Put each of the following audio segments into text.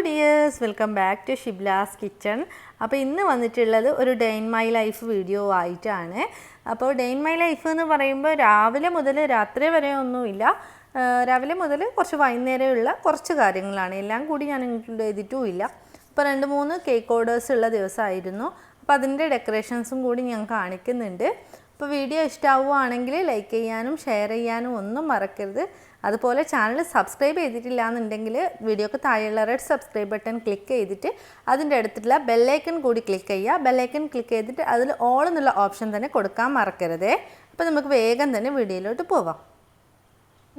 dears, welcome back to Shiblaskitchen. അപ്പോൾ ഇന്ന് വന്നിട്ടുള്ളത് ഒരു day in my life video ആയിട്ടാണ്. അപ്പോൾ ഡേ ഇൻ മൈ ലൈഫ് എന്ന് പറയുമ്പോൾ രാവിലെ മുതൽ രാത്രി വരെ ഒന്നുമില്ല. രാവിലെ മുതൽ കുറച്ച് വൈകുന്നേരമുള്ള കുറച്ച് കാര്യങ്ങളാണ്. എല്ലാം കൂടി ഞാൻ ഇൻക്ലൂഡ് ചെയ്തിട്ടുമില്ല. അപ്പോൾ 2-3 കേക്ക് ഓർഡേഴ്സ് ഉള്ള ദിവസമായിരുന്നു. അപ്പോൾ അതിൻ്റെ ഡെക്കറേഷൻസും കൂടി ഞാൻ കാണിക്കുന്നുണ്ട്. അപ്പോൾ വീഡിയോ ഇഷ്ടമാവുകയാണെങ്കിൽ ലൈക്ക് ചെയ്യാനും ഷെയർ ചെയ്യാനും ഒന്നും മറക്കരുത്. അതുപോലെ ചാനൽ സബ്സ്ക്രൈബ് ചെയ്തിട്ടില്ല എന്നുണ്ടെങ്കിൽ വീഡിയോക്ക് താഴെയുള്ള റെഡ് സബ്സ്ക്രൈബ് ബട്ടൺ ക്ലിക്ക് ചെയ്തിട്ട് അതിൻ്റെ അടുത്തുള്ള ബെല്ലൈക്കൺ കൂടി ക്ലിക്ക് ചെയ്യുക. ബെല്ലൈക്കൺ ക്ലിക്ക് ചെയ്തിട്ട് അതിൽ ഓൾ എന്നുള്ള ഓപ്ഷൻ തന്നെ കൊടുക്കാൻ മറക്കരുതേ. അപ്പോൾ നമുക്ക് വേഗം തന്നെ വീഡിയോയിലോട്ട് പോവാം.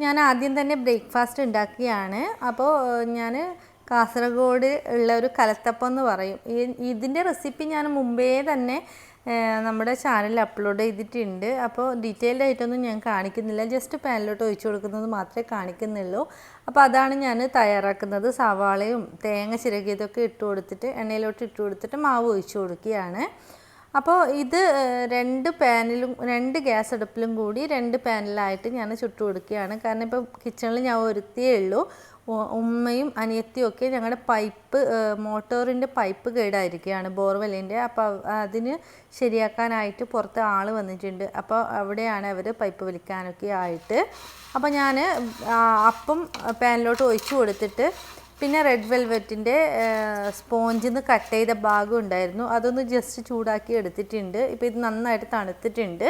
ഞാൻ ആദ്യം തന്നെ ബ്രേക്ക്ഫാസ്റ്റ് ഉണ്ടാക്കിയാണ്. അപ്പോൾ ഞാൻ കാസർഗോഡ് ഉള്ള ഒരു കലത്തപ്പം എന്ന് പറയും. ഇതിൻ്റെ റെസിപ്പി ഞാൻ മുമ്പേ തന്നെ നമ്മുടെ ചാനലിൽ അപ്ലോഡ് ചെയ്തിട്ടുണ്ട്. അപ്പോൾ ഡീറ്റെയിൽഡ് ആയിട്ടൊന്നും ഞാൻ കാണിക്കുന്നില്ല, ജസ്റ്റ് പാനിലോട്ട് ഒഴിച്ചു കൊടുക്കുന്നത് മാത്രമേ കാണിക്കുന്നുള്ളൂ. അപ്പോൾ അതാണ് ഞാൻ തയ്യാറാക്കുന്നത്. സവാളയും തേങ്ങ ചിരകിയതൊക്കെ ഇട്ട് കൊടുത്തിട്ട് എണ്ണയിലോട്ട് ഇട്ട് കൊടുത്തിട്ട് മാവ് ഒഴിച്ചു കൊടുക്കുകയാണ്. അപ്പോൾ ഇത് 2 ഗ്യാസ് അടുപ്പിലും കൂടി 2 പാനിലായിട്ട് ഞാൻ ചുട്ടു കൊടുക്കുകയാണ്. കാരണം ഇപ്പോൾ കിച്ചണിൽ ഞാൻ ഒരുത്തിയേ ഉള്ളൂ. ഉമ്മയും അനിയത്തിയും ഒക്കെ ഞങ്ങളുടെ മോട്ടോറിൻ്റെ പൈപ്പ് കേടായിരിക്കുകയാണ്, ബോർവെല്ലിൻ്റെ. അപ്പോൾ അതിന് ശരിയാക്കാനായിട്ട് പുറത്ത് ആൾ വന്നിട്ടുണ്ട്. അപ്പോൾ അവിടെയാണ് അവർ പൈപ്പ് വലിക്കാനൊക്കെ ആയിട്ട്. അപ്പോൾ ഞാൻ അപ്പം പാനിലോട്ട് ഒഴിച്ചു കൊടുത്തിട്ട് പിന്നെ റെഡ് വെൽവെറ്റിൻ്റെ സ്പോഞ്ചിൽ നിന്ന് കട്ട് ചെയ്ത ഭാഗം ഉണ്ടായിരുന്നു, അതൊന്ന് ജസ്റ്റ് ചൂടാക്കി എടുത്തിട്ടുണ്ട്. ഇപ്പോൾ ഇത് നന്നായിട്ട് തണുത്തിട്ടുണ്ട്.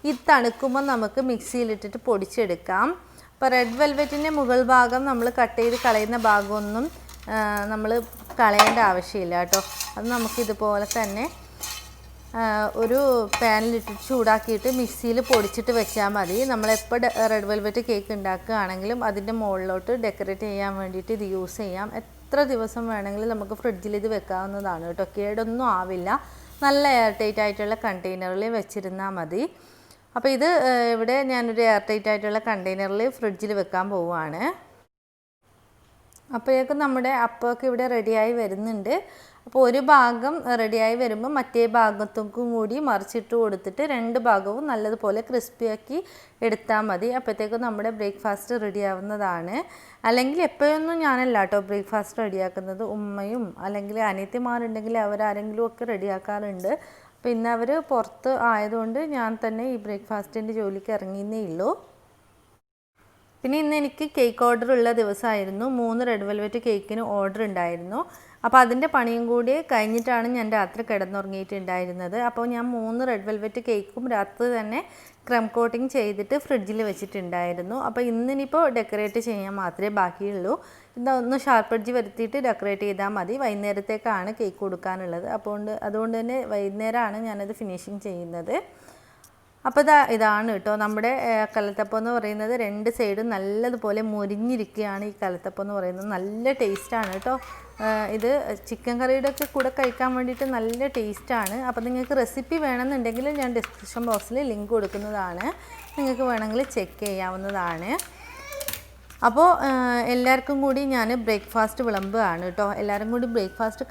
ഇത് തണുക്കുമ്പോൾ നമുക്ക് മിക്സിയിലിട്ടിട്ട് പൊടിച്ചെടുക്കാം. അപ്പോൾ റെഡ് വെൽവെറ്റിൻ്റെ മുകൾ ഭാഗം നമ്മൾ കട്ട് ചെയ്ത് കളയുന്ന ഭാഗമൊന്നും നമ്മൾ കളയേണ്ട ആവശ്യമില്ല കേട്ടോ. അത് നമുക്കിതുപോലെ തന്നെ ഒരു പാനിലിട്ടിട്ട് ചൂടാക്കിയിട്ട് മിക്സിയിൽ പൊടിച്ചിട്ട് വെച്ചാൽ മതി. നമ്മളെപ്പോൾ റെഡ് വെൽവെറ്റ് കേക്ക് ഉണ്ടാക്കുകയാണെങ്കിലും അതിൻ്റെ മുകളിലോട്ട് ഡെക്കറേറ്റ് ചെയ്യാൻ വേണ്ടിയിട്ട് ഇത് യൂസ് ചെയ്യാം. എത്ര ദിവസം വേണമെങ്കിലും നമുക്ക് ഫ്രിഡ്ജിൽ ഇത് വെക്കാവുന്നതാണ് കേട്ടോ. കേടൊന്നും ആവില്ല. നല്ല എയർ ടൈറ്റ് ആയിട്ടുള്ള കണ്ടെയ്നറിൽ വെച്ചിരുന്നാൽ മതി. അപ്പോൾ ഇത് ഇവിടെ ഞാനൊരു എയർ ടൈറ്റ് ആയിട്ടുള്ള കണ്ടെയ്നറിൽ ഫ്രിഡ്ജിൽ വെക്കാൻ പോവുകയാണ്. അപ്പോഴേക്കും നമ്മുടെ അപ്പമൊക്കെ ഇവിടെ റെഡിയായി വരുന്നുണ്ട്. അപ്പോൾ ഒരു ഭാഗം റെഡിയായി വരുമ്പോൾ മറ്റേ ഭാഗത്തേക്കും കൂടി മറിച്ചിട്ട് കൊടുത്തിട്ട് 2 ഭാഗവും നല്ലതുപോലെ ക്രിസ്പിയാക്കി എടുത്താൽ മതി. അപ്പോഴത്തേക്കും നമ്മുടെ ബ്രേക്ക്ഫാസ്റ്റ് റെഡിയാവുന്നതാണ്. അല്ലെങ്കിൽ എപ്പോഴൊന്നും ഞാനല്ല കേട്ടോ ബ്രേക്ക്ഫാസ്റ്റ് റെഡിയാക്കുന്നത്. ഉമ്മയും അല്ലെങ്കിൽ അനിയത്തിമാരുണ്ടെങ്കിൽ അവരാരെങ്കിലും ഒക്കെ റെഡിയാക്കാറുണ്ട്. പിന്നെ അവർ പുറത്ത് ആയതുകൊണ്ട് ഞാൻ തന്നെ ഈ ബ്രേക്ക്ഫാസ്റ്റിൻ്റെ ജോലിക്ക് ഇറങ്ങിയെന്നേ ഉള്ളൂ. പിന്നെ ഇന്ന് എനിക്ക് കേക്ക് ഓർഡർ ഉള്ള ദിവസമായിരുന്നു. 3 റെഡ് വെൽവെറ്റ് കേക്കിന് ഓർഡർ ഉണ്ടായിരുന്നു. അപ്പോൾ അതിൻ്റെ പണിയും കൂടി കഴിഞ്ഞിട്ടാണ് ഞാൻ രാത്രി കിടന്നുറങ്ങിയിട്ടുണ്ടായിരുന്നത്. അപ്പോൾ ഞാൻ 3 റെഡ് വെൽവെറ്റ് കേക്കും രാത്രി തന്നെ ക്രം കോട്ടിങ് ചെയ്തിട്ട് ഫ്രിഡ്ജിൽ വെച്ചിട്ടുണ്ടായിരുന്നു. അപ്പോൾ ഇന്നിപ്പോൾ ഡെക്കറേറ്റ് ചെയ്യാൻ മാത്രമേ ബാക്കിയുള്ളൂ. ഇതൊന്ന് ഷാർപ്പ് എഡ്ജ് വരുത്തിയിട്ട് ഡെക്കറേറ്റ് ചെയ്താൽ മതി. വൈകുന്നേരത്തേക്കാണ് കേക്ക് കൊടുക്കാനുള്ളത്. അതുകൊണ്ട് തന്നെ വൈകുന്നേരമാണ് ഞാനത് ഫിനിഷിങ് ചെയ്യുന്നത്. അപ്പോൾ ഇതാണ് കേട്ടോ നമ്മുടെ കലത്തപ്പം എന്ന് പറയുന്നത്. 2 സൈഡും നല്ലതുപോലെ മുരിഞ്ഞിരിക്കുകയാണ് ഈ കലത്തപ്പം എന്ന് പറയുന്നത്. നല്ല ടേസ്റ്റാണ് കേട്ടോ. ഇത് ചിക്കൻ കറിയുടെ ഒക്കെ കൂടെ കഴിക്കാൻ വേണ്ടിയിട്ട് നല്ല ടേസ്റ്റാണ്. അപ്പോൾ നിങ്ങൾക്ക് റെസിപ്പി വേണമെന്നുണ്ടെങ്കിൽ ഞാൻ ഡിസ്ക്രിപ്ഷൻ ബോക്സിൽ ലിങ്ക് കൊടുക്കുന്നതാണ്, നിങ്ങൾക്ക് വേണമെങ്കിൽ ചെക്ക് ചെയ്യാവുന്നതാണ്. അപ്പോൾ എല്ലാവർക്കും കൂടി ഞാൻ ബ്രേക്ക്ഫാസ്റ്റ് വിളമ്പുകയാണ് കേട്ടോ. എല്ലാവരും കൂടി ബ്രേക്ക്ഫാസ്റ്റ്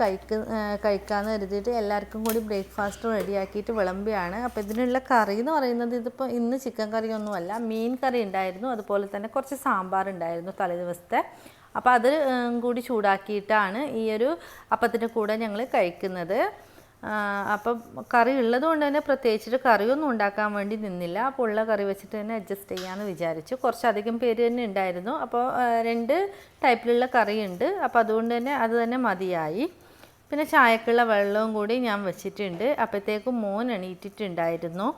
കഴിക്കാമെന്ന് കരുതിയിട്ട് എല്ലാവർക്കും കൂടി ബ്രേക്ക്ഫാസ്റ്റ് റെഡിയാക്കിയിട്ട് വിളമ്പുകയാണ്. അപ്പോൾ ഇതിനുള്ള കറി എന്ന് പറയുന്നത് ഇതിപ്പോൾ ഇന്ന് ചിക്കൻ കറിയൊന്നുമല്ല, മീൻ കറി ഉണ്ടായിരുന്നു. അതുപോലെ തന്നെ കുറച്ച് സാമ്പാർ ഉണ്ടായിരുന്നു തലേദിവസത്തെ. അപ്പോൾ അത് കൂടി ചൂടാക്കിയിട്ടാണ് ഈ ഒരു അപ്പത്തിൻ്റെ കൂടെ ഞങ്ങൾ കഴിക്കുന്നത്. അപ്പം കറി ഉള്ളത് കൊണ്ട് തന്നെ പ്രത്യേകിച്ചിട്ട് കറിയൊന്നും ഉണ്ടാക്കാൻ വേണ്ടി നിന്നില്ല. അപ്പോൾ ഉള്ള കറി വെച്ചിട്ട് തന്നെ അഡ്ജസ്റ്റ് ചെയ്യാമെന്ന് വിചാരിച്ചു. കുറച്ചധികം പേര് തന്നെ ഉണ്ടായിരുന്നു. അപ്പോൾ 2 ടൈപ്പിലുള്ള കറിയുണ്ട്. അപ്പോൾ അതുകൊണ്ട് തന്നെ അത് തന്നെ മതിയായി. പിന്നെ ചായക്കുള്ള വെള്ളവും കൂടി ഞാൻ വെച്ചിട്ടുണ്ട്. അപ്പോഴത്തേക്കും മോൻ എണീറ്റിട്ടുണ്ടായിരുന്നു.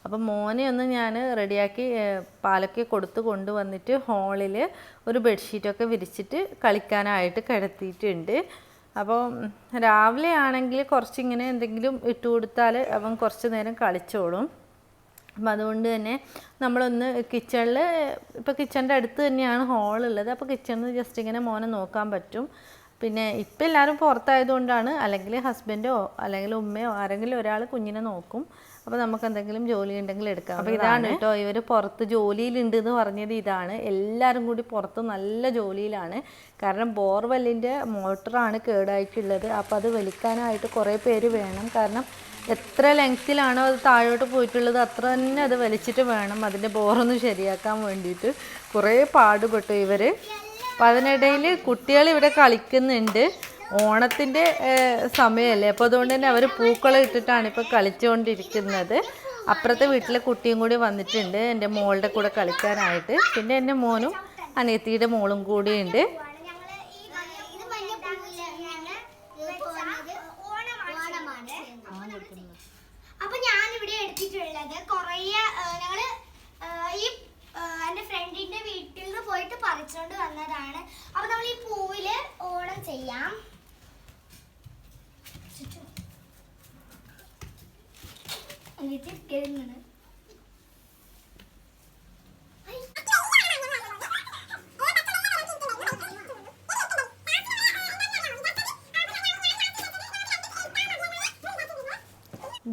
അപ്പോൾ മോനെ ഒന്ന് ഞാൻ റെഡിയാക്കി പാലൊക്കെ കൊണ്ടുവന്നിട്ട് ഹാളിൽ ഒരു ബെഡ്ഷീറ്റൊക്കെ വിരിച്ചിട്ട് കളിക്കാനായിട്ട് കിടത്തിയിട്ടുണ്ട്. അപ്പോൾ രാവിലെ ആണെങ്കിൽ കുറച്ചിങ്ങനെ എന്തെങ്കിലും ഇട്ട് കൊടുത്താൽ അവൻ കുറച്ച് നേരം കളിച്ചോളും. അപ്പം അതുകൊണ്ട് തന്നെ നമ്മളൊന്ന് കിച്ചണിൽ, ഇപ്പോൾ കിച്ചണിൻ്റെ അടുത്ത് തന്നെയാണ് ഹാളുള്ളത്. അപ്പോൾ കിച്ചണിൽ ജസ്റ്റ് ഇങ്ങനെ മോനെ നോക്കാൻ പറ്റും. പിന്നെ ഇപ്പം എല്ലാവരും പുറത്തായതുകൊണ്ടാണ്, അല്ലെങ്കിൽ ഹസ്ബൻഡോ അല്ലെങ്കിൽ ഉമ്മയോ ആരെങ്കിലും ഒരാൾ കുഞ്ഞിനെ നോക്കും. അപ്പോൾ നമുക്ക് എന്തെങ്കിലും ജോലി ഉണ്ടെങ്കിൽ എടുക്കാം. അപ്പോൾ ഇതാണ് കേട്ടോ ഇവർ പുറത്ത് ജോലിയിലുണ്ട് എന്ന് പറഞ്ഞത്. ഇതാണ് എല്ലാവരും കൂടി പുറത്ത് നല്ല ജോലിയിലാണ്. കാരണം ബോർവെല്ലിൻ്റെ മോട്ടറാണ് കേടായിട്ടുള്ളത്. അപ്പോൾ അത് വലിക്കാനായിട്ട് കുറേ പേര് വേണം. കാരണം എത്ര ലെങ്ത്തിലാണോ അത് താഴോട്ട് പോയിട്ടുള്ളത് അത്ര തന്നെ അത് വലിച്ചിട്ട് വേണം അതിൻ്റെ ബോറൊന്ന് ശരിയാക്കാൻ വേണ്ടിയിട്ട്. കുറേ പാടുപെട്ടു ഇവർ. അപ്പം അതിനിടയിൽ കുട്ടികൾ ഇവിടെ കളിക്കുന്നുണ്ട്. ഓണത്തിൻ്റെ സമയമല്ലേ, അപ്പോൾ അതുകൊണ്ട് തന്നെ അവർ പൂക്കളം ഇട്ടിട്ടാണ് ഇപ്പോൾ കളിച്ചുകൊണ്ടിരിക്കുന്നത്. അപ്പുറത്തെ വീട്ടിലെ കുട്ടിയും കൂടി വന്നിട്ടുണ്ട് എൻ്റെ മോളുടെ കൂടെ കളിക്കാനായിട്ട്. പിന്നെ എൻ്റെ മോനും അനിയത്തിയുടെ മോളും കൂടിയുണ്ട്. അപ്പൊ ഞാനിവിടെ എടുത്തിട്ടുള്ളത് കുറേ ഞങ്ങള് ഈ എൻ്റെ ഫ്രണ്ടിന്റെ വീട്ടിൽ നിന്ന് പോയിട്ട് പറിച്ചുകൊണ്ട് വന്നതാണ്. അപ്പൊ നമ്മൾ ഈ പൂവില് ഓണം ചെയ്യാം.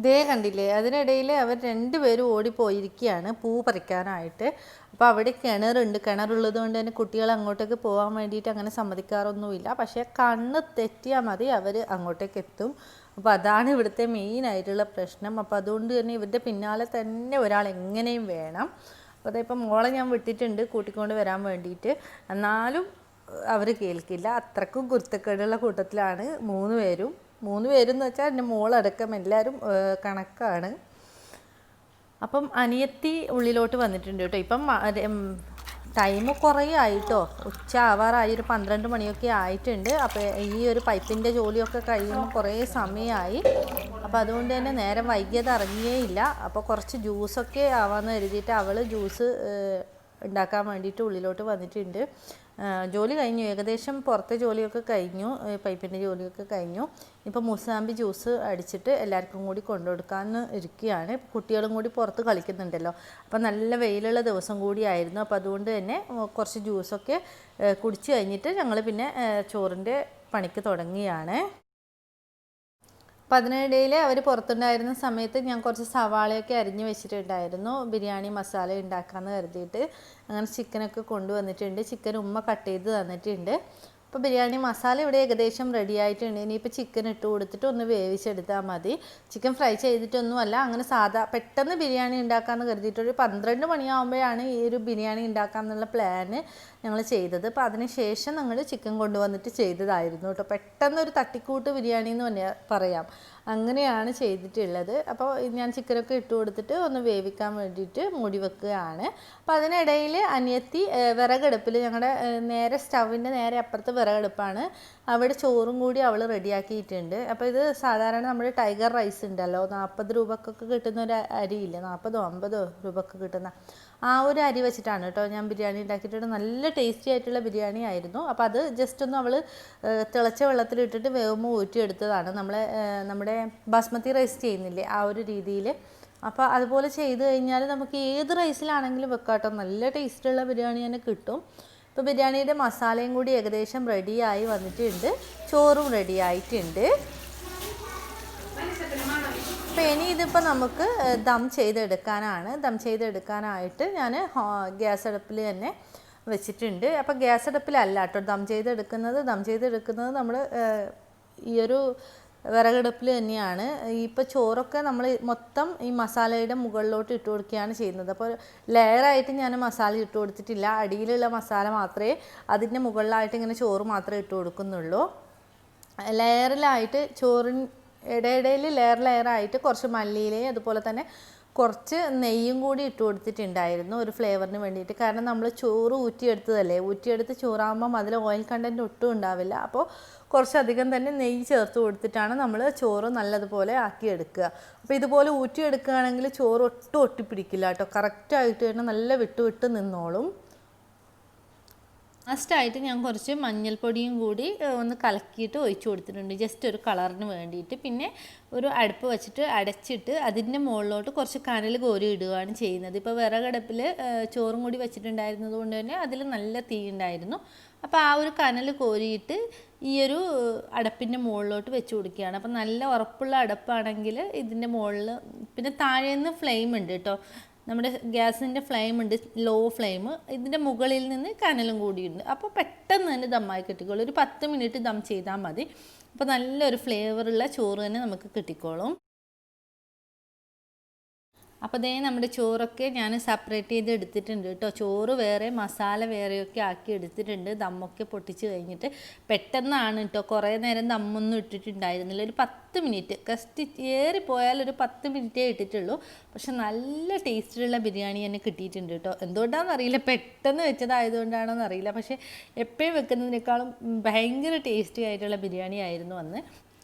ദേ കണ്ടില്ലേ, അതിനിടയിൽ അവർ രണ്ടുപേരും ഓടിപ്പോയിരിക്കുകയാണ് പൂ പറിക്കാനായിട്ട്. അപ്പോൾ അവിടെ കിണറുണ്ട്. കിണറുള്ളത് കൊണ്ട് തന്നെ കുട്ടികൾ അങ്ങോട്ടേക്ക് പോകാൻ വേണ്ടിയിട്ട് അങ്ങനെ സമ്മതിക്കാറൊന്നുമില്ല. പക്ഷേ കണ്ണ് തെറ്റിയാൽ മതി അവർ അങ്ങോട്ടേക്ക് എത്തും. അപ്പോൾ അതാണ് ഇവിടുത്തെ മെയിനായിട്ടുള്ള പ്രശ്നം. അപ്പോൾ അതുകൊണ്ട് തന്നെ ഇവരുടെ പിന്നാലെ തന്നെ ഒരാൾ എങ്ങനെയും വേണം. അപ്പോൾ അതിപ്പോൾ മോളെ ഞാൻ വിട്ടിട്ടുണ്ട് കൂട്ടിക്കൊണ്ട് വരാൻ വേണ്ടിയിട്ട്. എന്നാലും അവർ കേൾക്കില്ല. അത്രക്കും കുരുത്തക്കേടുള്ള കൂട്ടത്തിലാണ് മൂന്ന് പേരും എന്ന് വെച്ചാൽ എൻ്റെ മോളടക്കം എല്ലാവരും കണക്കാണ്. അപ്പം അനിയത്തി ഉള്ളിലോട്ട് വന്നിട്ടുണ്ട് കേട്ടോ. ഇപ്പം ടൈം കുറേ ആയിട്ടോ, ഉച്ച ആവാറായി, ഒരു 12 മണിയൊക്കെ ആയിട്ടുണ്ട്. അപ്പോൾ ഈ ഒരു പൈപ്പിൻ്റെ ജോലിയൊക്കെ കഴിയുമ്പോൾ കുറേ സമയമായി. അപ്പോൾ അതുകൊണ്ട് തന്നെ നേരം വൈകിയത് അറിഞ്ഞേയില്ല. അപ്പോൾ കുറച്ച് ജ്യൂസൊക്കെ ആവാമെന്ന് കരുതിയിട്ട് അവൾ ജ്യൂസ് ഉണ്ടാക്കാൻ വേണ്ടിയിട്ട് ഉള്ളിലോട്ട് വന്നിട്ടുണ്ട്. ജോലി കഴിഞ്ഞു, ഏകദേശം പുറത്തെ ജോലിയൊക്കെ കഴിഞ്ഞു, പൈപ്പിൻ്റെ ജോലിയൊക്കെ കഴിഞ്ഞു. ഇപ്പോൾ മുസാമ്പി ജ്യൂസ് അടിച്ചിട്ട് എല്ലാവർക്കും കൂടി കൊണ്ടുകൊടുക്കാമെന്ന് ഇരിക്കുകയാണ്. കുട്ടികളും കൂടി പുറത്ത് കളിക്കുന്നുണ്ടല്ലോ. അപ്പോൾ നല്ല വെയിലുള്ള ദിവസം കൂടിയായിരുന്നു. അപ്പോൾ അതുകൊണ്ട് തന്നെ കുറച്ച് ജ്യൂസൊക്കെ കുടിച്ച് കഴിഞ്ഞിട്ട് ഞങ്ങൾ പിന്നെ ചോറിൻ്റെ പണിക്ക് തുടങ്ങിയാണ്. അപ്പം അതിനിടയിൽ അവർ പുറത്തുണ്ടായിരുന്ന സമയത്ത് ഞാൻ കുറച്ച് സവാളയൊക്കെ അരിഞ്ഞ് വെച്ചിട്ടുണ്ടായിരുന്നു ബിരിയാണി മസാല ഉണ്ടാക്കാമെന്ന് കരുതിയിട്ട്. അങ്ങനെ ചിക്കനൊക്കെ കൊണ്ടുവന്നിട്ടുണ്ട്. ചിക്കൻ ഉമ്മ കട്ട് ചെയ്ത് തന്നിട്ടുണ്ട്. അപ്പോൾ ബിരിയാണി മസാല ഇവിടെ ഏകദേശം റെഡി ആയിട്ടുണ്ട്. ഇനിയിപ്പോൾ ചിക്കൻ ഇട്ട് കൊടുത്തിട്ട് ഒന്ന് വേവിച്ചെടുത്താൽ മതി. ചിക്കൻ ഫ്രൈ ചെയ്തിട്ടൊന്നുമല്ല, അങ്ങനെ സാധാ പെട്ടെന്ന് ബിരിയാണി ഉണ്ടാക്കാമെന്ന് കരുതിയിട്ട് ഒരു 12 മണിയാകുമ്പോഴാണ് ഈ ഒരു ബിരിയാണി ഉണ്ടാക്കാമെന്നുള്ള പ്ലാന് ഞങ്ങൾ ചെയ്തത്. അപ്പോൾ അതിന് ശേഷം ഞങ്ങൾ ചിക്കൻ കൊണ്ടുവന്നിട്ട് ചെയ്തതായിരുന്നു കേട്ടോ. പെട്ടെന്നൊരു തട്ടിക്കൂട്ട് ബിരിയാണി എന്ന് തന്നെ പറയാം. അങ്ങനെയാണ് ചെയ്തിട്ടുള്ളത്. അപ്പോൾ ഞാൻ ചിക്കനൊക്കെ ഇട്ട് കൊടുത്തിട്ട് ഒന്ന് വേവിക്കാൻ വേണ്ടിയിട്ട് മൂടി വെക്കുകയാണ്. അപ്പോൾ അതിനിടയിൽ അനിയത്തി വിറകടുപ്പിൽ, ഞങ്ങളുടെ നേരെ സ്റ്റവിൻ്റെ നേരെ അപ്പുറത്ത് വിറകടുപ്പാണ്, അവിടെ ചോറും കൂടി അവൾ റെഡിയാക്കിയിട്ടുണ്ട്. അപ്പോൾ ഇത് സാധാരണ നമ്മുടെ ടൈഗർ റൈസ് ഉണ്ടല്ലോ, 40 രൂപക്കൊക്കെ കിട്ടുന്ന ഒരു അരിയില്ല, 40 50 രൂപക്ക് കിട്ടുന്ന ആ ഒരു അരി വെച്ചിട്ടാണ് കേട്ടോ ഞാൻ ബിരിയാണി ഉണ്ടാക്കിയിട്ടുണ്ട്. നല്ല ടേസ്റ്റി ആയിട്ടുള്ള ബിരിയാണി ആയിരുന്നു. അപ്പോൾ അത് ജസ്റ്റ് ഒന്ന് അവൾ തിളച്ച വെള്ളത്തിലിട്ടിട്ട് വേവുമ്പോൾ ഊറ്റിയെടുത്തതാണ്. നമ്മുടെ ബാസ്മതി റൈസ് ചെയ്യുന്നില്ലേ ആ ഒരു രീതിയിൽ. അപ്പോൾ അതുപോലെ ചെയ്ത് കഴിഞ്ഞാൽ നമുക്ക് ഏത് റൈസിലാണെങ്കിലും വെക്കാം കേട്ടോ. നല്ല ടേസ്റ്റുള്ള ബിരിയാണി തന്നെ കിട്ടും. ഇപ്പോൾ ബിരിയാണിയുടെ മസാലയും കൂടി ഏകദേശം റെഡിയായി വന്നിട്ടുണ്ട്. ചോറും റെഡി ആയിട്ടുണ്ട്. അപ്പോൾ ഇനി ഇതിപ്പോൾ നമുക്ക് ദം ചെയ്തെടുക്കാനാണ്. ദം ചെയ്തെടുക്കാനായിട്ട് ഞാൻ ഗ്യാസ് അടുപ്പിൽ തന്നെ വെച്ചിട്ടുണ്ട്. അപ്പോൾ ഗ്യാസ് അടുപ്പിലല്ല കേട്ടോ ദം ചെയ്തെടുക്കുന്നത് നമ്മൾ ഈ ഒരു വിറകടുപ്പിൽ തന്നെയാണ്. ഇപ്പോൾ ചോറൊക്കെ നമ്മൾ മൊത്തം ഈ മസാലയുടെ മുകളിലോട്ട് ഇട്ട് കൊടുക്കുകയാണ് ചെയ്യുന്നത്. അപ്പോൾ ലെയറായിട്ട് ഞാൻ മസാല ഇട്ട് കൊടുത്തിട്ടില്ല. അടിയിലുള്ള മസാല മാത്രമേ അതിൻ്റെ മുകളിലായിട്ട് ഇങ്ങനെ ചോറ് മാത്രമേ ഇട്ട് കൊടുക്കുന്നുള്ളൂ. ലെയറിലായിട്ട് ഇടയിടയിൽ ലെയറായിട്ട് കുറച്ച് മല്ലിയിലയും അതുപോലെ തന്നെ കുറച്ച് നെയ്യും കൂടി ഇട്ട് കൊടുത്തിട്ടുണ്ടായിരുന്നു ഒരു ഫ്ലേവറിന് വേണ്ടിയിട്ട്. കാരണം നമ്മൾ ചോറ് ഊറ്റിയെടുത്ത് ചോറാകുമ്പം അതിൽ ഓയിൽ കണ്ടൻറ്റ് ഒട്ടും ഉണ്ടാവില്ല. അപ്പോൾ കുറച്ചധികം തന്നെ നെയ്യ് ചേർത്ത് കൊടുത്തിട്ടാണ് നമ്മൾ ചോറ് നല്ലതുപോലെ ആക്കിയെടുക്കുക. അപ്പോൾ ഇതുപോലെ ഊറ്റിയെടുക്കുകയാണെങ്കിൽ ചോറ് ഒട്ടും ഒട്ടിപ്പിടിക്കില്ല കേട്ടോ. കറക്റ്റായിട്ട് തന്നെ നല്ല വിട്ട് നിന്നോളും. ലാസ്റ്റായിട്ട് ഞാൻ കുറച്ച് മഞ്ഞൾപ്പൊടിയും കൂടി ഒന്ന് കലക്കിയിട്ട് ഒഴിച്ചു കൊടുത്തിട്ടുണ്ട്, ജസ്റ്റ് ഒരു കളറിന് വേണ്ടിയിട്ട്. പിന്നെ ഒരു അടുപ്പ് വെച്ചിട്ട് അടച്ചിട്ട് അതിൻ്റെ മുകളിലോട്ട് കുറച്ച് കനൽ കോരി ഇടുകയാണ് ചെയ്യുന്നത്. ഇപ്പോൾ വിറകടുപ്പിൽ ചോറും കൂടി വെച്ചിട്ടുണ്ടായിരുന്നത് കൊണ്ട് തന്നെ അതിൽ നല്ല തീ ഉണ്ടായിരുന്നു. അപ്പോൾ ആ ഒരു കനൽ കോരിയിട്ട് ഈ ഒരു അടപ്പിൻ്റെ മുകളിലോട്ട് വെച്ച് കൊടുക്കുകയാണ്. അപ്പോൾ നല്ല ഉറപ്പുള്ള അടപ്പാണെങ്കിൽ ഇതിൻ്റെ മുകളിൽ, പിന്നെ താഴേന്ന് ഫ്ലെയിം ഉണ്ട് കേട്ടോ, നമ്മുടെ ഗ്യാസിൻ്റെ ഫ്ലെയിം ഉണ്ട്, ലോ ഫ്ലെയിം. ഇതിൻ്റെ മുകളിൽ നിന്ന് കനലും കൂടിയുണ്ട്. അപ്പോൾ പെട്ടെന്ന് തന്നെ ദമ്മായി കിട്ടിക്കോളും. ഒരു 10 മിനിറ്റ് ദം ചെയ്താൽ മതി. അപ്പോൾ നല്ലൊരു ഫ്ലേവറുള്ള ചോറ് തന്നെ നമുക്ക് കിട്ടിക്കോളും. അപ്പോൾ ദേ നമ്മുടെ ചോറൊക്കെ ഞാൻ സെപ്പറേറ്റ് ചെയ്ത് എടുത്തിട്ടുണ്ട് കേട്ടോ. ചോറ് വേറെ മസാല വേറെയൊക്കെ ആക്കി എടുത്തിട്ടുണ്ട്. ദമ്മൊക്കെ പൊട്ടിച്ച് കഴിഞ്ഞിട്ട് പെട്ടെന്നാണ് കേട്ടോ. കുറേ നേരം ദമ്മൊന്നും ഇട്ടിട്ടുണ്ടായിരുന്നില്ല. ഒരു 10 മിനിറ്റ് കസ്റ്റ് ഏറിപ്പോയാൽ ഒരു 10 മിനിറ്റേ ഇട്ടിട്ടുള്ളൂ. പക്ഷെ നല്ല ടേസ്റ്റിലുള്ള ബിരിയാണി തന്നെ കിട്ടിയിട്ടുണ്ട് കേട്ടോ. എന്തുകൊണ്ടാണെന്ന് അറിയില്ല, പെട്ടെന്ന് വെച്ചതായതുകൊണ്ടാണോന്ന് അറിയില്ല. പക്ഷേ എപ്പോഴും വെക്കുന്നതിനേക്കാളും ഭയങ്കര ടേസ്റ്റി ആയിട്ടുള്ള ബിരിയാണി ആയിരുന്നു അന്ന്.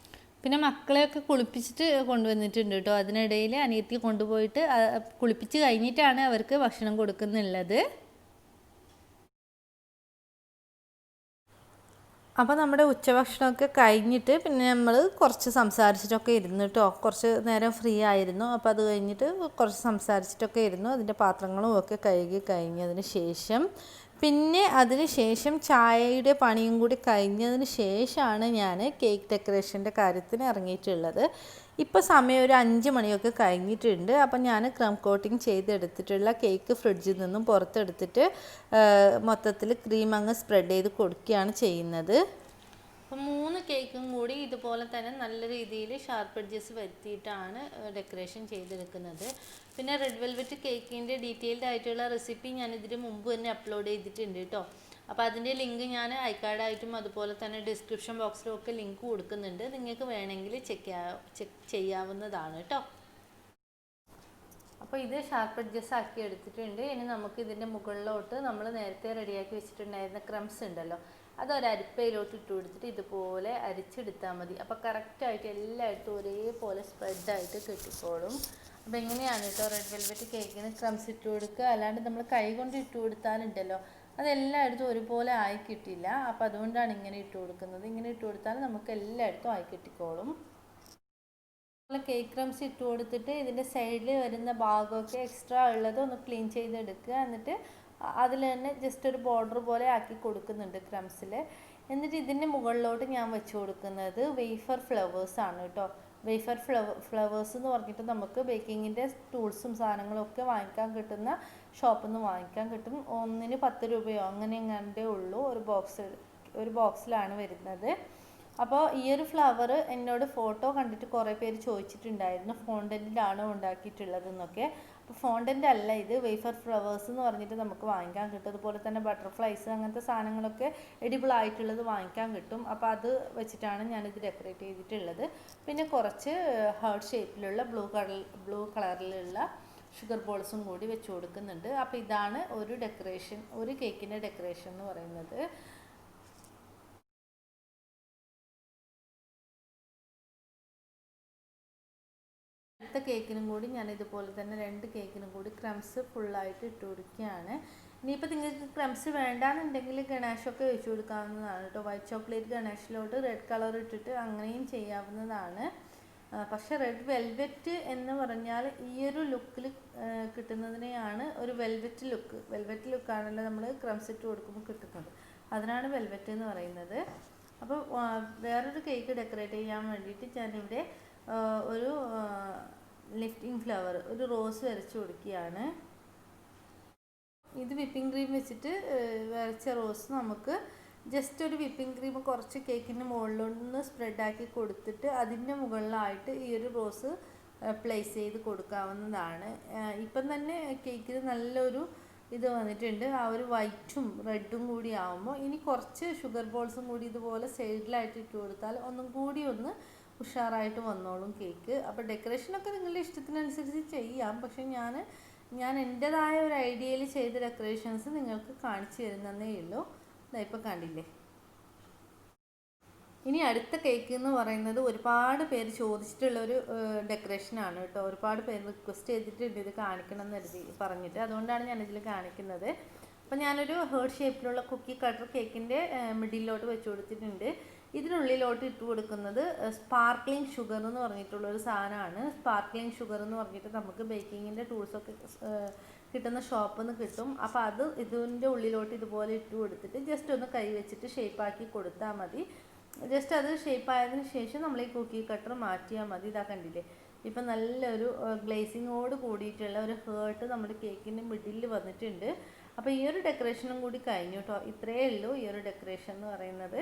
പിന്നെ മക്കളെയൊക്കെ കുളിപ്പിച്ചിട്ട് കൊണ്ടുവന്നിട്ടുണ്ട് കേട്ടോ. അതിനിടയിൽ അനിയത്തി കൊണ്ടുപോയിട്ട് കുളിപ്പിച്ച് കഴിഞ്ഞിട്ടാണ് അവർക്ക് ഭക്ഷണം കൊടുക്കുന്നുള്ളത്. അപ്പോൾ നമ്മുടെ ഉച്ചഭക്ഷണമൊക്കെ കഴിഞ്ഞിട്ട് പിന്നെ നമ്മൾ കുറച്ച് സംസാരിച്ചിട്ടൊക്കെ ഇരുന്നു കേട്ടോ. കുറച്ച് നേരം ഫ്രീ ആയിരുന്നു. അപ്പോൾ അത് കഴിഞ്ഞിട്ട് കുറച്ച് സംസാരിച്ചിട്ടൊക്കെ ഇരുന്നു. അതിൻ്റെ പാത്രങ്ങളും ഒക്കെ കഴുകി കഴിഞ്ഞതിന് ശേഷം പിന്നെ അതിന് ശേഷം ചായയുടെ പണിയും കൂടി കഴിഞ്ഞതിന് ശേഷമാണ് ഞാൻ കേക്ക് ഡെക്കറേഷൻ്റെ കാര്യത്തിന് ഇറങ്ങിയിട്ടുള്ളത്. ഇപ്പോൾ സമയം ഒരു 5 മണിയൊക്കെ കഴിഞ്ഞിട്ടുണ്ട്. അപ്പം ഞാൻ ക്രം കോട്ടിങ് ചെയ്തെടുത്തിട്ടുള്ള കേക്ക് ഫ്രിഡ്ജിൽ നിന്നും പുറത്തെടുത്തിട്ട് മൊത്തത്തിൽ ക്രീം അങ്ങ് സ്പ്രെഡ് ചെയ്ത് കൊടുക്കുകയാണ് ചെയ്യുന്നത്. അപ്പം 3 കേക്കും കൂടി ഇതുപോലെ തന്നെ നല്ല രീതിയിൽ ഷാർപ്പ് എഡ്ജസ് വരുത്തിയിട്ടാണ് ഡെക്കറേഷൻ ചെയ്തെടുക്കുന്നത്. പിന്നെ റെഡ് വെൽവെറ്റ് കേക്കിൻ്റെ ഡീറ്റെയിൽഡ് ആയിട്ടുള്ള റെസിപ്പി ഞാൻ ഇതിന് മുമ്പ് തന്നെ അപ്ലോഡ് ചെയ്തിട്ടുണ്ട് കേട്ടോ. അപ്പോൾ അതിൻ്റെ ലിങ്ക് ഞാൻ ഐക്കാർഡായിട്ടും അതുപോലെ തന്നെ ഡിസ്ക്രിപ്ഷൻ ബോക്സിലും ഒക്കെ ലിങ്ക് കൊടുക്കുന്നുണ്ട്. നിങ്ങൾക്ക് വേണമെങ്കിൽ ചെക്ക് ചെയ്യാവുന്നതാണ് കേട്ടോ. അപ്പോൾ ഇത് ഷാർപ്പ് എഡ്ജസ് ആക്കി എടുത്തിട്ടുണ്ട്. ഇനി നമുക്ക് ഇതിൻ്റെ മുകളിലോട്ട് നമ്മൾ നേരത്തെ റെഡിയാക്കി വെച്ചിട്ടുണ്ടായിരുന്ന ക്രംസ് ഉണ്ടല്ലോ, അതൊരരിപ്പയിലോട്ട് ഇട്ട് കൊടുത്തിട്ട് ഇതുപോലെ അരിച്ചെടുത്താൽ മതി. അപ്പോൾ കറക്റ്റായിട്ട് എല്ലായിടത്തും ഒരേപോലെ സ്പ്രെഡായിട്ട് കിട്ടിക്കോളും. അപ്പോൾ എങ്ങനെയാണ് കേട്ടോ റെഡ് വെൽവെറ്റ് കേക്കിന് ക്രംസ് ഇട്ട് കൊടുക്കുക. അല്ലാണ്ട് നമ്മൾ കൈ കൊണ്ട് ഇട്ട് കൊടുത്താലുണ്ടല്ലോ അതെല്ലായിടത്തും ഒരുപോലെ ആയി കിട്ടില്ല. അപ്പോൾ അതുകൊണ്ടാണ് ഇങ്ങനെ ഇട്ട് കൊടുക്കുന്നത്. ഇങ്ങനെ ഇട്ട് കൊടുത്താൽ നമുക്ക് എല്ലായിടത്തും ആയി കിട്ടിക്കോളും. കേക്ക് ക്രംസ് ഇട്ട് കൊടുത്തിട്ട് ഇതിൻ്റെ സൈഡിൽ വരുന്ന ഭാഗമൊക്കെ എക്സ്ട്രാ ഉള്ളത് ഒന്ന് ക്ലീൻ ചെയ്തെടുക്കുക. എന്നിട്ട് അതിൽ തന്നെ ജസ്റ്റ് ഒരു ബോർഡർ പോലെ ആക്കി കൊടുക്കുന്നുണ്ട് ക്രംസിൽ. എന്നിട്ട് ഇതിൻ്റെ മുകളിലോട്ട് ഞാൻ വെച്ച് കൊടുക്കുന്നത് വേഫർ ഫ്ലവേഴ്സ് ആണ് കേട്ടോ. വേഫർ ഫ്ലവേഴ്സ് എന്ന് പറഞ്ഞിട്ട് നമുക്ക് ബേക്കിങ്ങിൻ്റെ ടൂൾസും സാധനങ്ങളും ഒക്കെ വാങ്ങിക്കാൻ കിട്ടുന്ന ഷോപ്പിൽ നിന്ന് വാങ്ങിക്കാൻ കിട്ടും. ഒന്നിന് 10 രൂപയോ അങ്ങനെ എങ്ങാണ്ടേ ഉള്ളൂ. ഒരു ബോക്സിലാണ് വരുന്നത്. അപ്പോൾ ഈ ഒരു ഫ്ലവർ എന്നോട് ഫോട്ടോ കണ്ടിട്ട് കുറേ പേര് ചോദിച്ചിട്ടുണ്ടായിരുന്നു ഫോണ്ടൻറ്റിലാണോ ഉണ്ടാക്കിയിട്ടുള്ളതെന്നൊക്കെ. അപ്പോൾ ഫോണ്ടൻ്റ് അല്ല, ഇത് വേഫർ ഫ്ലവേഴ്സ് എന്ന് പറഞ്ഞിട്ട് നമുക്ക് വാങ്ങിക്കാൻ കിട്ടും. അതുപോലെ തന്നെ ബട്ടർഫ്ലൈസ് അങ്ങനത്തെ സാധനങ്ങളൊക്കെ എഡിബിൾ ആയിട്ടുള്ളത് വാങ്ങിക്കാൻ കിട്ടും. അപ്പോൾ അത് വെച്ചിട്ടാണ് ഞാനിത് ഡെക്കറേറ്റ് ചെയ്തിട്ടുള്ളത്. പിന്നെ കുറച്ച് ഹാർട്ട് ഷേപ്പിലുള്ള ബ്ലൂ കളറിലുള്ള ഷുഗർ ബോൾസും കൂടി വെച്ച് കൊടുക്കുന്നുണ്ട്. അപ്പോൾ ഇതാണ് ഒരു കേക്കിൻ്റെ ഡെക്കറേഷൻ എന്ന് പറയുന്നത്. അടുത്ത കേക്കിനും കൂടി ഞാൻ ഇതുപോലെ തന്നെ 2 കേക്കിനും കൂടി ക്രംസ് ഫുള്ളായിട്ട് ഇട്ട് കൊടുക്കുകയാണ്. ഇനിയിപ്പോൾ നിങ്ങൾക്ക് ക്രംസ് വേണ്ടാന്നുണ്ടെങ്കിൽ ഗണേഷൊക്കെ വെച്ച് കൊടുക്കാവുന്നതാണ് കേട്ടോ. വൈറ്റ് ചോക്ലേറ്റ് ഗണേഷിലോട്ട് റെഡ് കളർ ഇട്ടിട്ട് അങ്ങനെയും ചെയ്യാവുന്നതാണ്. പക്ഷെ റെഡ് വെൽവെറ്റ് എന്ന് പറഞ്ഞാൽ ഈ ഒരു ലുക്കിൽ കിട്ടുന്നതിനെയാണ് ഒരു വെൽവെറ്റ് ലുക്കാണല്ലോ നമ്മൾ ക്രംസ് ഇട്ട് കൊടുക്കുമ്പോൾ കിട്ടുന്നത്. അതിനാണ് വെൽവെറ്റ് എന്ന് പറയുന്നത്. അപ്പോൾ വേറൊരു കേക്ക് ഡെക്കറേറ്റ് ചെയ്യാൻ വേണ്ടിയിട്ട് ഞാനിവിടെ ഒരു ലിഫ്റ്റിംഗ് ഫ്ലവർ, ഒരു റോസ് വരച്ച് കൊടുക്കുകയാണ്. ഇത് വിപ്പിംഗ് ക്രീം വെച്ചിട്ട് വരച്ച റോസ് നമുക്ക് ജസ്റ്റ് ഒരു വിപ്പിംഗ് ക്രീം കുറച്ച് കേക്കിൻ്റെ മുകളിലൊന്ന് സ്പ്രെഡാക്കി കൊടുത്തിട്ട് അതിൻ്റെ മുകളിലായിട്ട് ഈ ഒരു റോസ് പ്ലേസ് ചെയ്ത് കൊടുക്കാവുന്നതാണ്. ഇപ്പം തന്നെ കേക്കിന് നല്ലൊരു ഇത് വന്നിട്ടുണ്ട്. ആ ഒരു വൈറ്റും റെഡും കൂടി ആകുമ്പോൾ ഇനി കുറച്ച് ഷുഗർ ബോൾസും കൂടി ഇതുപോലെ സൈഡിലായിട്ട് ഇട്ട് കൊടുത്താൽ ഒന്നും കൂടി ഒന്ന് ഉഷാറായിട്ട് വന്നോളും കേക്ക്. അപ്പോൾ ഡെക്കറേഷനൊക്കെ നിങ്ങളുടെ ഇഷ്ടത്തിനനുസരിച്ച് ചെയ്യാം. പക്ഷെ ഞാൻ എൻ്റെതായ ഒരു ഐഡിയയിൽ ചെയ്ത ഡെക്കറേഷൻസ് നിങ്ങൾക്ക് കാണിച്ചു തരുന്നതേ ഉള്ളൂ. ഇപ്പോൾ കണ്ടില്ലേ. ഇനി അടുത്ത കേക്ക് എന്ന് പറയുന്നത് ഒരുപാട് പേര് ചോദിച്ചിട്ടുള്ളൊരു ഡെക്കറേഷനാണ് കേട്ടോ. ഒരുപാട് പേര് റിക്വസ്റ്റ് ചെയ്തിട്ടുണ്ട് ഇത് കാണിക്കണം എന്ന് പറഞ്ഞിട്ട്. അതുകൊണ്ടാണ് ഞാനിതിൽ കാണിക്കുന്നത്. അപ്പോൾ ഞാനൊരു ഹേർട്ട് ഷേപ്പിലുള്ള കുക്കി കട്ടർ കേക്കിൻ്റെ മിഡിലോട്ട് വെച്ച് കൊടുത്തിട്ടുണ്ട്. ഇതിനുള്ളിലോട്ട് ഇട്ട് കൊടുക്കുന്നത് സ്പാർക്ക്ലിംഗ് ഷുഗർ എന്ന് പറഞ്ഞിട്ടുള്ളൊരു സാധനമാണ്. സ്പാർക്ക്ലിംഗ് ഷുഗർ എന്ന് പറഞ്ഞിട്ട് നമുക്ക് ബേക്കിങ്ങിൻ്റെ ടൂൾസൊക്കെ കിട്ടുന്ന ഷോപ്പിൽ നിന്ന് കിട്ടും. അപ്പോൾ അത് ഇതിൻ്റെ ഉള്ളിലോട്ട് ഇതുപോലെ ഇട്ട് കൊടുത്തിട്ട് ജസ്റ്റ് ഒന്ന് കൈ വെച്ചിട്ട് ഷേപ്പാക്കി കൊടുത്താൽ മതി. ജസ്റ്റ് അത് ഷേപ്പായതിനു ശേഷം നമ്മൾ ഈ കുക്കി കട്ടർ മാറ്റിയാൽ മതി. ഇതാ കണ്ടില്ലേ, ഇപ്പം നല്ലൊരു ഗ്ലേസിങ്ങോട് കൂടിയിട്ടുള്ള ഒരു ഹേർട്ട് നമ്മുടെ കേക്കിൻ്റെ മിഡിൽ വന്നിട്ടുണ്ട്. അപ്പോൾ ഈ ഒരു ഡെക്കറേഷനും കൂടി കഴിഞ്ഞു കേട്ടോ. ഇത്രയേ ഉള്ളൂ ഈ ഒരു ഡെക്കറേഷൻ എന്ന് പറയുന്നത്.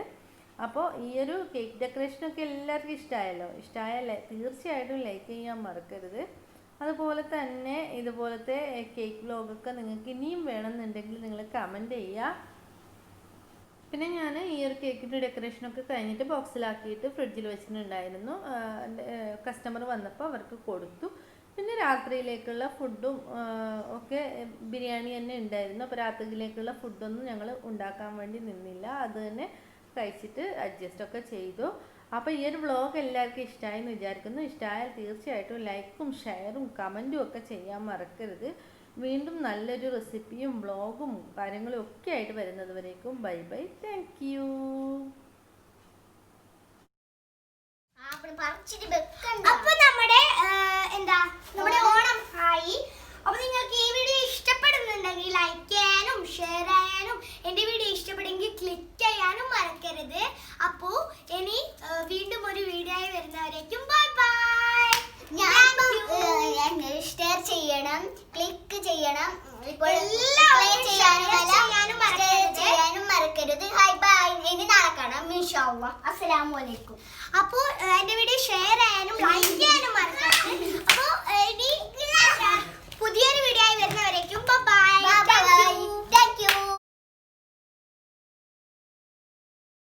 അപ്പോൾ ഈ ഒരു കേക്ക് ഡെക്കറേഷനൊക്കെ എല്ലാവർക്കും ഇഷ്ടമായല്ലോ. ഇഷ്ടമായാലേ തീർച്ചയായിട്ടും ലൈക്ക് ചെയ്യാൻ മറക്കരുത്. അതുപോലെ തന്നെ ഇതുപോലത്തെ കേക്ക് വ്ലോഗൊക്കെ നിങ്ങൾക്ക് ഇനിയും വേണമെന്നുണ്ടെങ്കിൽ നിങ്ങൾ കമൻറ്റ് ചെയ്യുക. പിന്നെ ഞാൻ ഈ ഒരു കേക്കിൻ്റെ ഡെക്കറേഷനൊക്കെ കഴിഞ്ഞിട്ട് ബോക്സിലാക്കിയിട്ട് ഫ്രിഡ്ജിൽ വെച്ചിട്ടുണ്ടായിരുന്നു. കസ്റ്റമർ വന്നപ്പോൾ അവർക്ക് കൊടുത്തു. പിന്നെ രാത്രിയിലേക്കുള്ള ഫുഡും ഒക്കെ ബിരിയാണി തന്നെ ഉണ്ടായിരുന്നു. അപ്പോൾ രാത്രിയിലേക്കുള്ള ഫുഡൊന്നും ഞങ്ങൾ ഉണ്ടാക്കാൻ വേണ്ടി നിന്നില്ല, അത് തന്നെ കഴിച്ചിട്ട് അഡ്ജസ്റ്റൊക്കെ ചെയ്തു. അപ്പോൾ ഈ ഒരു വ്ളോഗ് എല്ലാവർക്കും ഇഷ്ടമായി എന്ന് വിചാരിക്കുന്നു. ഇഷ്ടമായാൽ തീർച്ചയായിട്ടും ലൈക്കും ഷെയറും കമൻറ്റും ഒക്കെ ചെയ്യാൻ മറക്കരുത്. വീണ്ടും നല്ലൊരു റെസിപ്പിയും വ്ളോഗും കാര്യങ്ങളും ഒക്കെ ആയിട്ട് വരുന്നത് വരേക്കും ബൈ ബൈ, താങ്ക് യു. അപ്പൊ നമ്മുടെ ഓണം ആയി. അപ്പൊ നിങ്ങൾക്ക് ഈ വീഡിയോ ഇഷ്ടപ്പെടുന്നുണ്ടെങ്കിൽ ലൈക്ക് ചെയ്യാനും ഷെയർ ചെയ്യാനും എന്റെ വീഡിയോ ഇഷ്ടപ്പെടുമെങ്കിൽ ക്ലിക്ക് ചെയ്യാനും മറക്കരുത്. അപ്പോ ഇനി വീണ്ടും ഒരു വീഡിയോ ആയി വരുന്നവരേക്കും ബൈ ബൈ. ഷെയർ ചെയ്യണം, ക്ലിക്ക് ചെയ്യണം, ചെയ്യാനും മറക്കരുത്. Hi bye. ഇനി നാളെ കാണാം ഇൻഷാ അല്ലാഹ്. അസ്സലാമു അലൈക്കും. അപ്പോൾ എന്റെ വീഡിയോ ഷെയർ ചെയ്യാനും ലൈക്ക്